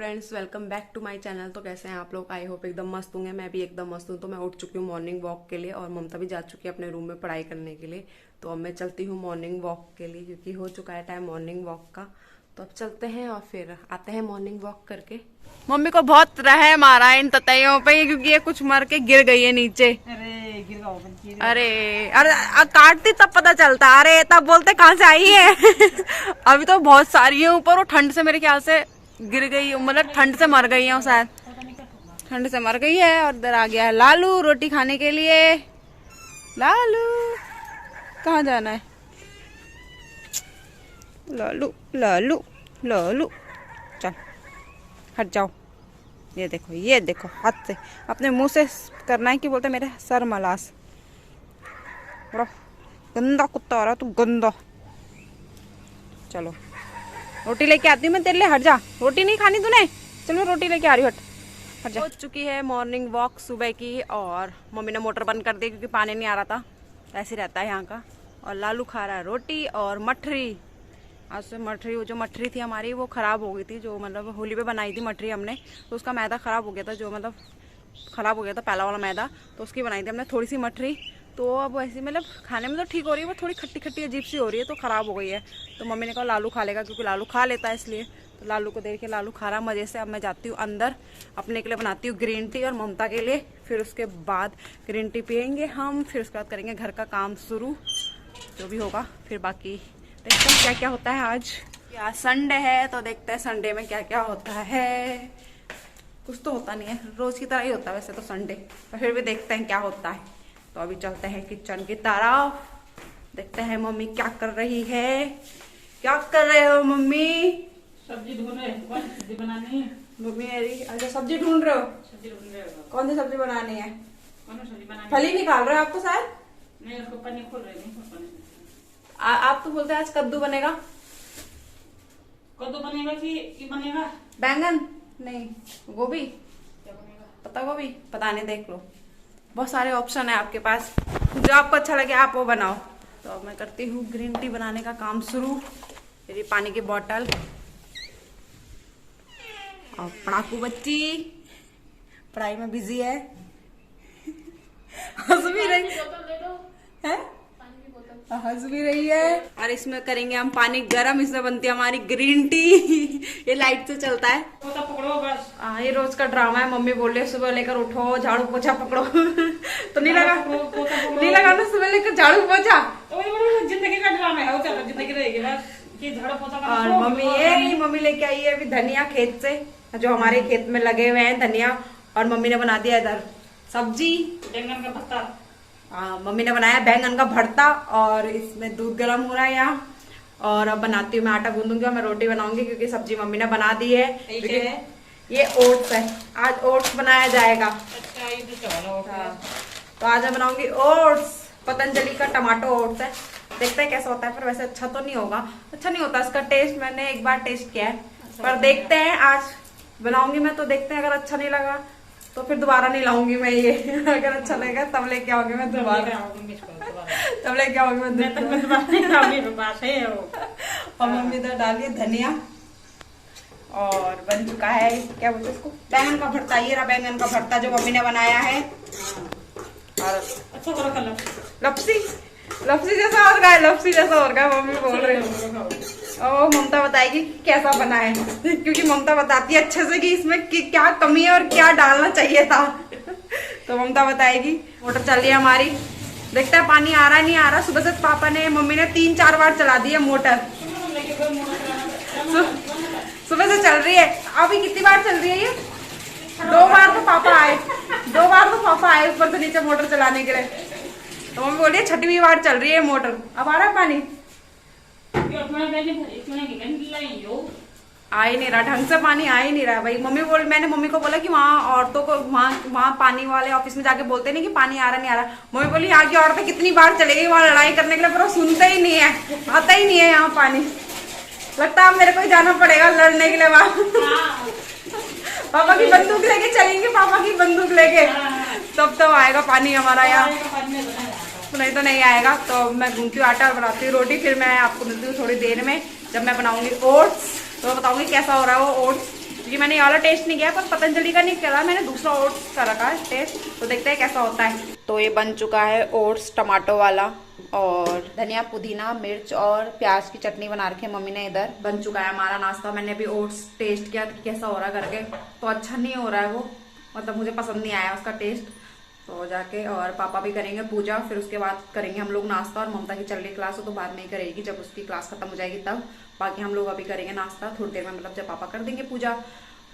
Friends, welcome back to my channel. तो कैसे हैं आप लोग? आई होप एकदम मस्त होंगे। मैं भी एकदम मस्त हूँ। तो मैं उठ चुकी हूँ मॉर्निंग वॉक के लिए और ममता भी जा चुकी है अपने रूम में पढ़ाई करने के लिए। तो अब मैं चलती हूँ मॉर्निंग वॉक के लिए क्योंकि हो चुका है टाइम मॉर्निंग वॉक का। तो अब चलते हैं और फिर आते हैं मॉर्निंग वॉक करके। मम्मी को बहुत रहे मारा इन ततैयों पे क्योंकि ये कुछ मर के गिर गई है नीचे। अरे अरे काटती तब पता चलता। अरे तब बोलते कहाँ से आई है। अभी तो बहुत सारी है ऊपर। वो ठंड से मेरे ख्याल से गिर गई, मतलब ठंड से मर गई है शायद। ठंड से मर गई है। और इधर आ गया है लालू रोटी खाने के लिए। लालू कहाँ जाना है? लालू लालू लालू चल हट जाओ। ये देखो हाथ से अपने मुंह से करना है कि बोलते मेरे सर मलास। बड़ा गंदा कुत्ता आ रहा तू, गंदा। चलो रोटी लेके आती हूँ मैं तेरे लिए। हट जा, रोटी नहीं खानी तूने। चल मैं रोटी लेके आ रही हूँ, हट जा। हो चुकी है मॉर्निंग वॉक सुबह की और मम्मी ने मोटर बंद कर दी क्योंकि पानी नहीं आ रहा था। ऐसे रहता है यहाँ का। और लालू खा रहा है रोटी और मठरी। आज से मठरी, वो जो मठरी थी हमारी वो ख़राब हो गई थी। जो मतलब होली पे बनाई थी मठरी हमने, तो उसका मैदा ख़राब हो गया था। जो मतलब ख़राब हो गया था पहला वाला मैदा, तो उसकी बनाई थी हमने थोड़ी सी मठरी। तो अब वैसे मतलब खाने में तो ठीक हो रही है, वो थोड़ी खट्टी खट्टी अजीब सी हो रही है, तो ख़राब हो गई है। तो मम्मी ने कहा लालू खा लेगा क्योंकि लालू खा लेता है, इसलिए। तो लालू को देख के लालू खा रहा मज़े से। अब मैं जाती हूँ अंदर, अपने के लिए बनाती हूँ ग्रीन टी और ममता के लिए। फिर उसके बाद ग्रीन टी पियेंगे हम, फिर उसके बाद करेंगे घर का काम शुरू, जो भी होगा। फिर बाकी देखते हैं क्या क्या होता है आज। आज संडे है तो देखते हैं संडे में क्या क्या होता है। कुछ तो होता नहीं है, रोज की तरह ही होता है वैसे तो संडे, पर फिर भी देखते हैं क्या होता है। तो अभी चलते हैं किचन की तरफ, देखते हैं मम्मी क्या कर रही है। क्या कर रहे हो मम्मी? सब्जी ढूंढ रहे हैं। कौन सी सब्जी बनानी है? मम्मी अच्छा सब्जी ढूंढ रहे हो? सब्जी ढूंढ रहे हो? कौन सी सब्जी बनानी है? कौन सी सब्जी बनानी है? फली निकाल रहे हो आप तो शायद। नहीं, उसको पन्नी खोल रहे नहीं। आप तो बोलते हैं आज कद्दू बनेगा। कद्दू बनेगा कि बनेगा? बैंगन नहीं, गोभी, क्या बनेगा? पत्ता गोभी, पता नहीं, देख लो। बहुत सारे ऑप्शन है आपके पास, जो आपको अच्छा लगे आप वो बनाओ। तो अब मैं करती हूँ ग्रीन टी बनाने का काम शुरू। मेरी पानी की बोतल और पढ़ाकू बच्ची पढ़ाई में बिजी है। हंस भी रही है, हंस भी रही है। और इसमें करेंगे हम पानी गरम, इसमें बनती है हमारी ग्रीन टी। ये लाइट से चलता है। पोता पकड़ो बस। हाँ, ये रोज का ड्रामा है। मम्मी बोल रही है सुबह लेकर उठो झाड़ू पोछा पकड़ो। तो नहीं लगा ना सुबह लेकर झाड़ू पोछा। जिंदगी का ड्रामा है, वो चलो जिंदगी रहेगी बस कि झाड़ू पोछा करना। और मम्मी लेके आई है अभी धनिया खेत से, जो हमारे खेत में लगे हुए हैं धनिया। और मम्मी ने बना दिया इधर सब्जी, बैंगन का भत्ता। मम्मी ने बनाया बैंगन का भरता। और इसमें दूध गर्म हो रहा है यहाँ। और अब बनाती हूँ मैं, आटा गूंदूंगी और मैं रोटी बनाऊंगी क्योंकि सब्जी मम्मी ने बना दी है। ये ओट्स है, आज ओट्स बनाया जाएगा। अच्छा, ये तो चलो। तो आज मैं बनाऊंगी ओट्स, पतंजलि का टमाटो ओट्स है। देखते हैं कैसा होता है, पर वैसे अच्छा तो नहीं होगा। अच्छा नहीं होता इसका टेस्ट, मैंने एक बार टेस्ट किया है। पर देखते हैं, आज बनाऊंगी मैं तो देखते हैं। अगर अच्छा नहीं लगा तो फिर दोबारा नहीं लाऊंगी मैं ये। अगर अच्छा लगेगा तब लेके आओगी मैं दोबारा। तब लेके आओगी मैं। और मम्मी इधर डालिए धनिया। और बन चुका है, क्या बोलते इसको, बैंगन का भरता। ये रहा बैंगन का भरता जो मम्मी ने बनाया है। और अच्छा करो कलर। लपसी जैसा और गया, लपसी जैसा और गया मम्मी बोल रहे हैं। और ममता बताएगी कैसा बना है, क्योंकि ममता बताती है अच्छे से कि इसमें क्या कमी है और क्या डालना चाहिए था। तो ममता बताएगी। मोटर चल रही है हमारी, देखते हैं पानी आ रहा है नहीं आ रहा। सुबह से पापा ने, मम्मी ने 3-4 बार चला दी है मोटर। सुबह से चल रही है। अभी कितनी बार चल रही है ये? 2 बार तो पापा आए ऊपर से नीचे मोटर चलाने के लिए। तो मम्मी बोलिए 6वीं बार चल रही है मोटर। अब आ रहा है पानी? आ ही नहीं रहा ढंग से, पानी आ ही नहीं रहा भाई। मैंने मम्मी को बोला कि वहाँ औरतों को, वहाँ पानी वाले ऑफिस में जाके बोलते नहीं कि पानी आ रहा नहीं आ रहा। मम्मी बोली यहाँ की औरतें कितनी बार चलेगी वहाँ लड़ाई करने के लिए, पर वो सुनते ही नहीं है, आता ही नहीं है यहाँ पानी। लगता है मेरे को ही जाना पड़ेगा लड़ने के लिए वहाँ। पापा की बंदूक लेके चलेंगे, पापा की बंदूक लेके, तब तो आएगा पानी हमारा यहाँ, नहीं तो नहीं आएगा। तो मैं गूंथती हूँ आटा और बनाती हूँ रोटी। फिर मैं आपको मिलती हूँ थोड़ी देर में जब मैं बनाऊंगी ओट्स, तो बताऊंगी कैसा हो रहा है वो ओट्स। क्योंकि मैंने ये वाला टेस्ट नहीं किया, पर पतंजलि का नहीं करा, मैंने दूसरा ओट्स का रखा है टेस्ट, तो देखते हैं कैसा होता है। तो ये बन चुका है ओट्स टमाटो वाला, और धनिया पुदीना मिर्च और प्याज की चटनी बना रखी है मम्मी ने। इधर बन चुका है हमारा नाश्ता। मैंने अभी ओट्स टेस्ट किया कि कैसा हो रहा है करके, तो अच्छा नहीं हो रहा है वो, मतलब मुझे पसंद नहीं आया उसका टेस्ट। तो जाके और पापा भी करेंगे पूजा, फिर उसके बाद करेंगे हम लोग नाश्ता। और ममता की चल रही क्लास हो तो बाद में ही करेगी, जब उसकी क्लास खत्म हो जाएगी तब। बाकी हम लोग अभी करेंगे नाश्ता थोड़ी देर में, मतलब जब पापा कर देंगे पूजा।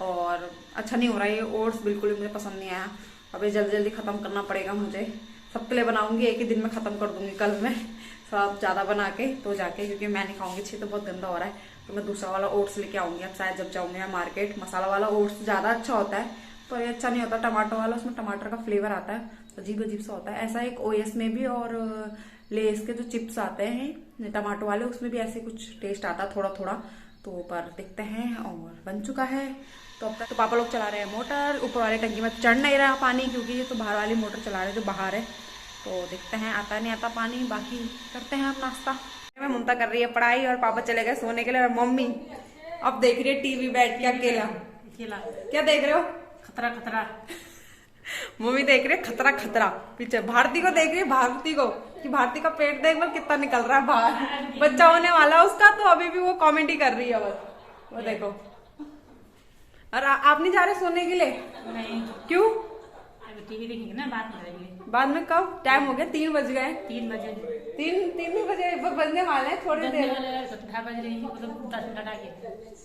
और अच्छा नहीं हो रहा है ये ओट्स, बिल्कुल भी मुझे पसंद नहीं आया। अभी जल्दी जल्दी खत्म करना पड़ेगा मुझे, सबके लिए बनाऊंगी, एक ही दिन में खत्म कर दूंगी कल मैं सब ज़्यादा बना के, तो जाके क्योंकि मैं नहीं खाऊंगी, छे तो बहुत गंदा हो रहा है। तो मैं दूसरा वाला ओट्स लेके आऊंगी अब शायद जब जाऊंगी मैं मार्केट। मसाला वाला ओट्स ज़्यादा अच्छा होता है, पर ये अच्छा नहीं होता टमाटो वाला, उसमें टमाटर का फ्लेवर आता है तो अजीब अजीब सा होता है। ऐसा एक ओएस में भी और लेस के जो चिप्स आते हैं टमाटो वाले, उसमें भी ऐसे कुछ टेस्ट आता है थोड़ा थोड़ा। तो पर देखते हैं। और बन चुका है तो अब तक तो पापा लोग चला रहे हैं मोटर, ऊपर वाली टंकी में चढ़ नहीं रहा पानी, क्योंकि ये तो बाहर वाली मोटर चला रहे हैं जो बाहर है। तो देखते हैं आता नहीं आता पानी। बाकी करते हैं अब नाश्ता। मैं ममता कर रही है पढ़ाई और पापा चले गए सोने के लिए, और मम्मी अब देख रही है टीवी बैठ के अकेला। क्या देख रहे हो? खतरा खतरा। मम्मी देख रही है खतरा खतरा। पीछे भारती को देख रही है, भारती को, कि भारती का पेट देख लो कितना निकल रहा है बाहर, बच्चा होने वाला उसका, तो अभी भी वो कॉमेडी कर रही है बस। वो देखो। और आप नहीं जा रहे सोने के लिए? नहीं। क्यों? टीवी देखेंगे ना, बाद में रहेंगे। बाद में कब? टाइम हो गया 3 बज गए। 3 बजे। 3 बजे बजने वाले हैं, थोड़ी देर। 10 बज रही है, मतलब 10 मिनट आगे।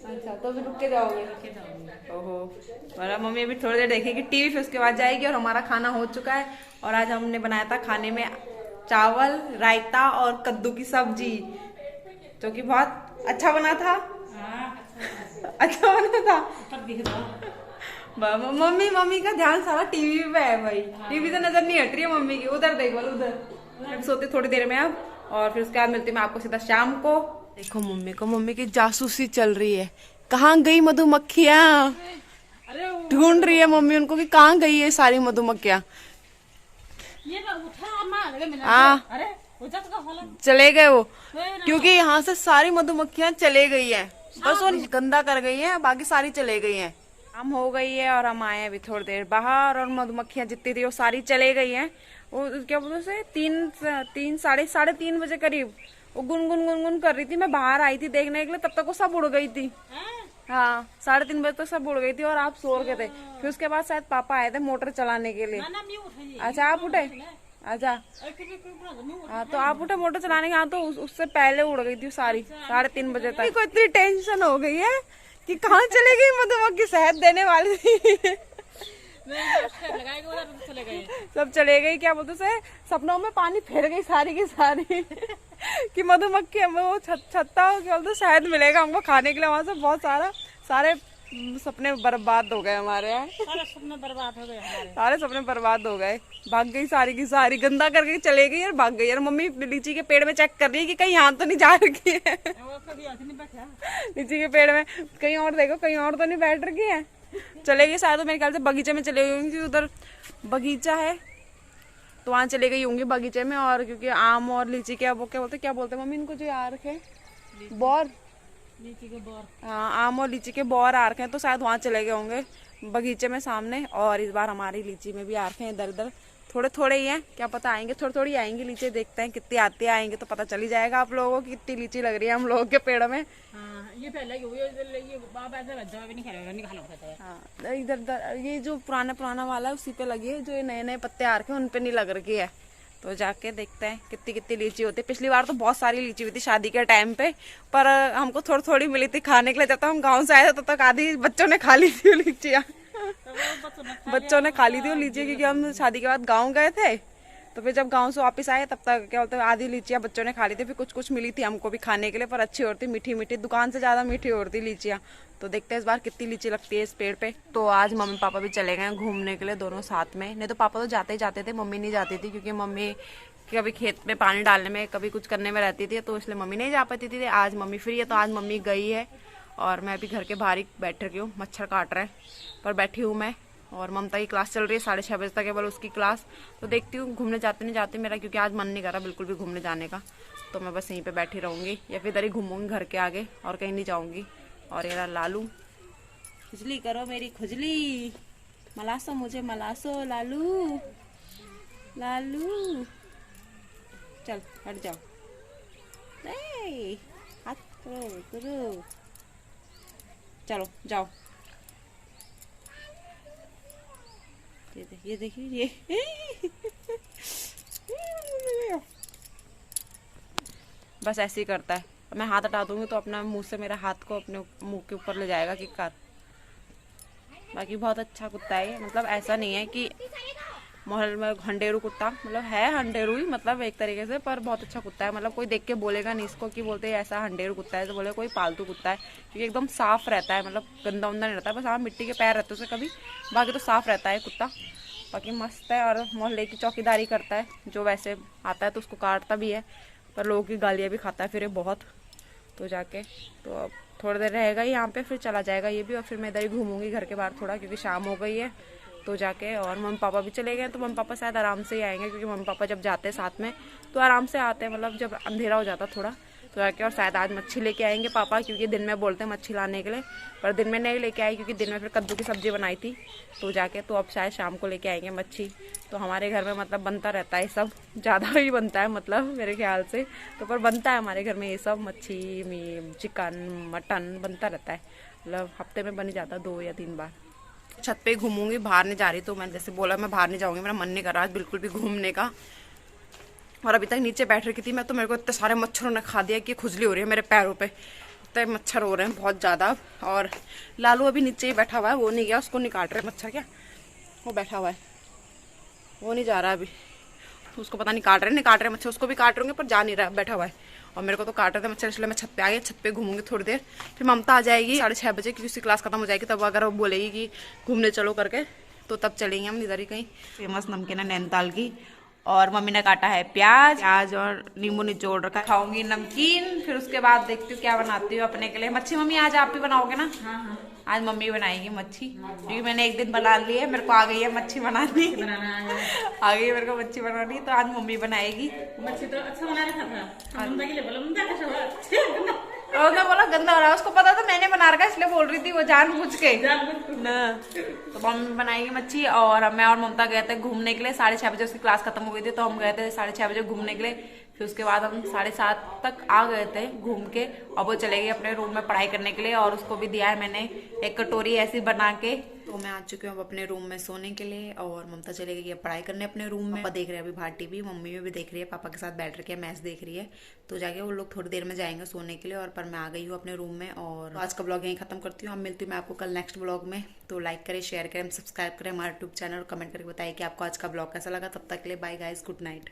अच्छा, तो फिर रुक के जाओगे? रुक के जाऊंगी। ओहो। और मम्मी अभी थोड़ी देर देखेगी टीवी, फिर उसके बाद जाएगी। और हमारा खाना हो चुका है, और आज हमने बनाया था खाने में चावल, रायता और कद्दू की सब्जी, जो कि बहुत अच्छा बना था। अच्छा बना था। मम्मी का ध्यान सारा टीवी पे है भाई, टीवी से नजर नहीं हट रही है मम्मी की। उधर देखो उधर। सोते थोड़ी देर में अब, और फिर उसके बाद मिलती मैं आपको सीधा शाम को। देखो मम्मी की जासूसी चल रही है। कहाँ गई मधुमक्खियाँ? ढूंढ रही है मम्मी उनको कि कहाँ गई है सारी मधुमक्खियाँ। चले गए वो, क्योंकि यहाँ से सारी मधुमक्खियाँ चले गई है, बस वो गंदा कर गई है, बाकी सारी चले गई हैं। हम हो गई है और हम आए अभी थोड़ी देर बाहर, और मधुमक्खियाँ जितनी थी वो सारी चले गई हैं। वो क्या बोलते से साढ़े तीन बजे करीब वो गुनगुन कर रही थी। मैं बाहर आई थी देखने के लिए, तब तक वो सब उड़ गई थी। हाँ, 3:30 बजे तक सब उड़ गई थी और आप सो गए थे। फिर उसके बाद शायद पापा आए थे मोटर चलाने के लिए। अच्छा, आप उठे? अच्छा हाँ, तो आप उठे मोटर चलाने के। हाँ, तो उससे पहले उड़ गई थी सारी 3:30 बजे तक। को इतनी टेंशन हो गई है कि कहाँ चले गई मधुमक्खी, शहद देने वाली थी। सब चले गई। क्या बोलते से सपनों में पानी फेर गई सारी की सारी कि मधुमक्खी हमें वो छत्ता क्या बोलते शहद मिलेगा हमको खाने के लिए। वहां से बहुत सारे सपने बर्बाद हो गए हमारे यहाँ। सारे सपने बर्बाद हो गए हमारे। सारे सपने बर्बाद हो गए। भाग गई सारी की सारी, गंदा करके चले गई और भाग गई। और मम्मी लीची के पेड़ में चेक कर रही है कि कहीं यहाँ तो नहीं जा रखी है। लीची के पेड़ में कहीं और देखो, कहीं और तो नहीं बैठ रखी है। चले गई शायद, तो मेरे ख्याल से बगीचे में चले गई होंगी, उधर बगीचा है तो वहाँ चले गई होंगी बगीचे में। और क्योंकि आम और लीची के वो क्या बोलते मम्मी इनको जो आ रखे बोर, लीची के बोर। हाँ, आम और लीची के बोर आ रखे हैं, तो शायद वहाँ चले गए होंगे बगीचे में सामने। और इस बार हमारी लीची में भी आ रखे हैं इधर उधर, थोड़े ही हैं, क्या पता आएंगे, थोड़ी आएंगी लीची। देखते हैं कितनी आती आएंगे तो पता चल ही जाएगा आप लोगों को कितनी लीची लग रही है हम लोगों के पेड़ में। ये पहले हाँ, इधर ये जो पुराना वाला है उसी पे लगी है, जो नए पत्ते आ रखे हैं उन पे नहीं लग रखी है। तो जाके देखते हैं कितनी लीची होती है। पिछली बार तो बहुत सारी लीची हुई थी शादी के टाइम पे, पर हमको थोड़ी मिली थी खाने के लिए। जब तक हम गाँव से आए थे तब तक आधी बच्चों ने खा ली थी वो लीचियाँ। बच्चों ने खा ली थी वो लीची, क्योंकि हम शादी के बाद गाँव गए थे। तो फिर जब गांव से वापस आए तब तक क्या बोलते हैं आधी लीचियाँ बच्चों ने खा ली थी। फिर कुछ मिली थी हमको भी खाने के लिए, पर अच्छी होती, मीठी दुकान से ज्यादा मीठी होती लीचियाँ। तो देखते हैं इस बार कितनी लीची लगती है इस पेड़ पे। तो आज मम्मी पापा भी चले गए घूमने के लिए दोनों साथ में। नहीं तो पापा तो जाते ही जाते थे, मम्मी नहीं जाती थी, क्योंकि मम्मी कभी खेत में पानी डालने में कभी कुछ करने में रहती थी, तो इसलिए मम्मी नहीं जा पाती थी। आज मम्मी फ्री है तो आज मम्मी गई है, और मैं अभी घर के बाहर ही बैठ रही हूँ। मच्छर काट रहे हैं पर बैठी हूँ मैं। और ममता की क्लास चल रही है 6:30 बजे तक केवल उसकी क्लास। तो देखती हूँ घूमने जाते नहीं जाते मेरा, क्योंकि आज मन नहीं कर रहा बिल्कुल भी घूमने जाने का। तो मैं बस यहीं पे बैठी रहूँगी या फिर इधर ही घूमूंगी घर के आगे, और कहीं नहीं जाऊँगी। और ये लालू खुजली करो मेरी खुजली, मलासो मुझे मलासो लालू लालू। चल हट जाओ, हाथ करो, चलो जाओ। ये देखिए ये बस ऐसे ही करता है। मैं हाथ हटा दूंगी तो अपना मुंह से मेरा हाथ को अपने मुंह के ऊपर ले जाएगा कि कर। बाकी बहुत अच्छा कुत्ता है, मतलब ऐसा नहीं है कि मोहल्ले में हंडेरू कुत्ता, मतलब है हंडेरू ही मतलब एक तरीके से, पर बहुत अच्छा कुत्ता है। मतलब कोई देख के बोलेगा नहीं इसको कि बोलते हैं ऐसा हंडेरू कुत्ता है, तो बोले कोई पालतू कुत्ता है, क्योंकि एकदम साफ रहता है, मतलब गंदा उंदा नहीं रहता है। बस हाँ मिट्टी के पैर रहते हैं उसे कभी, बाकी तो साफ रहता है कुत्ता। बाकी मस्त है और मोहल्ले की चौकीदारी करता है। जो वैसे आता है तो उसको काटता भी है, पर लोगों की गालियाँ भी खाता है फिर ये बहुत। तो जाके तो अब थोड़ी देर रहेगा यहाँ पे, फिर चला जाएगा ये भी, और फिर मैं इधर ही घूमूंगी घर के बाहर थोड़ा, क्योंकि शाम हो गई है। तो जाके, और मम्मी पापा भी चले गए, तो मम्मी पापा शायद आराम से ही आएंगे, क्योंकि मम्मी पापा जब जाते हैं साथ में तो आराम से आते हैं, मतलब जब अंधेरा हो जाता थोड़ा तो जाके। और शायद आज मच्छी लेके आएंगे पापा, क्योंकि दिन में बोलते हैं मच्छी लाने के लिए, पर दिन में नहीं लेके आए क्योंकि दिन में फिर कद्दू की सब्जी बनाई थी। तो जाके तो अब शायद शाम को लेके आएंगे मच्छी। तो हमारे घर में मतलब बनता रहता है सब, ज़्यादा ही बनता है मतलब मेरे ख्याल से तो, पर बनता है हमारे घर में ये सब, मच्छी मीट चिकन मटन बनता रहता है, मतलब हफ्ते में बन ही जाता 2 या 3 बार। छत पे घूमूंगी, बाहर नहीं जा रही, तो मैंने जैसे बोला मैं बाहर नहीं जाऊंगी, मेरा मन नहीं कर रहा आज बिल्कुल भी घूमने का। और अभी तक नीचे बैठ रही थी मैं, तो मेरे को इतने सारे मच्छरों ने खा दिया कि खुजली हो रही है मेरे पैरों पे, इतने मच्छर हो रहे हैं बहुत ज़्यादा। और लालू अभी नीचे ही बैठा हुआ है, वो नहीं गया, उसको नहीं काट रहे मच्छर, क्या वो बैठा हुआ है, वो नहीं जा रहा अभी, तो उसको पता नहीं काट रहे मच्छर, उसको भी काट रहे पर जा नहीं रहा, बैठा हुआ है। और मेरे को तो काट रहे थे मच्छर, इसलिए मैं छत पे आ गई, छत पे घूमूंगी थोड़ी देर, फिर ममता आ जाएगी 6:30 बजे, क्योंकि उसकी क्लास खत्म हो जाएगी, तब अगर वो बोलेगी कि घूमने चलो करके तो तब चलेंगे हम इधर ही कहीं। फेमस नमकीन है नैनीताल की, और मम्मी ने काटा है प्याज और नींबू निचोड़ रखा है। खाऊंगी नमकीन, फिर उसके बाद देखती हूँ क्या बनाती हूँ अपने के लिए। मच्छी मम्मी आज आप भी बनाओगे ना? हाँ। आज मम्मी बनाएगी मच्छी, क्योंकि मैंने एक दिन बना ली है, मेरे को आ गई है मच्छी बनानी आ गई है मेरे को मच्छी बनानी, तो आज मम्मी बनाएगी। मच्छी तो अच्छा बना रखा था, ममता के लिए बोला ममता कैसे हुआ? और उसने बोला गंदा हो रहा है, उसको पता था मैंने बना रखा, इसलिए बोल रही थी वो जानबूझ के ना। तो मम्मी बनाएगी मच्छी, और मैं और ममता गए थे घूमने के लिए, 6:30 बजे उसकी क्लास खत्म हो गई थी, तो हम गए थे 6:30 बजे घूमने के लिए। फिर उसके बाद हम 7:30 तक आ गए थे घूम के, और वो चले गए अपने रूम में पढ़ाई करने के लिए। और उसको भी दिया है मैंने एक कटोरी ऐसी बना के। तो मैं आ चुकी हूँ अब अपने रूम में सोने के लिए, और ममता चले गई है पढ़ाई करने अपने रूम में। पापा देख रहे हैं अभी बाहर टीवी, मम्मी भी देख रही है, पापा के साथ बैठ के मैच देख रही है। तो जाके वो लोग थोड़ी देर में जाएंगे सोने के लिए, और पर मैं आ गई हूँ अपने रूम में। और आज का ब्लॉग यहीं खत्म करती हूँ, अब मिलती हूँ मैं आपको कल नेक्स्ट ब्लॉग में। तो लाइक करें, शेयर करें, सब्सक्राइब करें हमारा यूट्यूब चैनल, और कमेंट करके बताइए कि आपको आज का ब्लॉग कैसा लगा। तब तक के लिए बाय गाइस, गुड नाइट।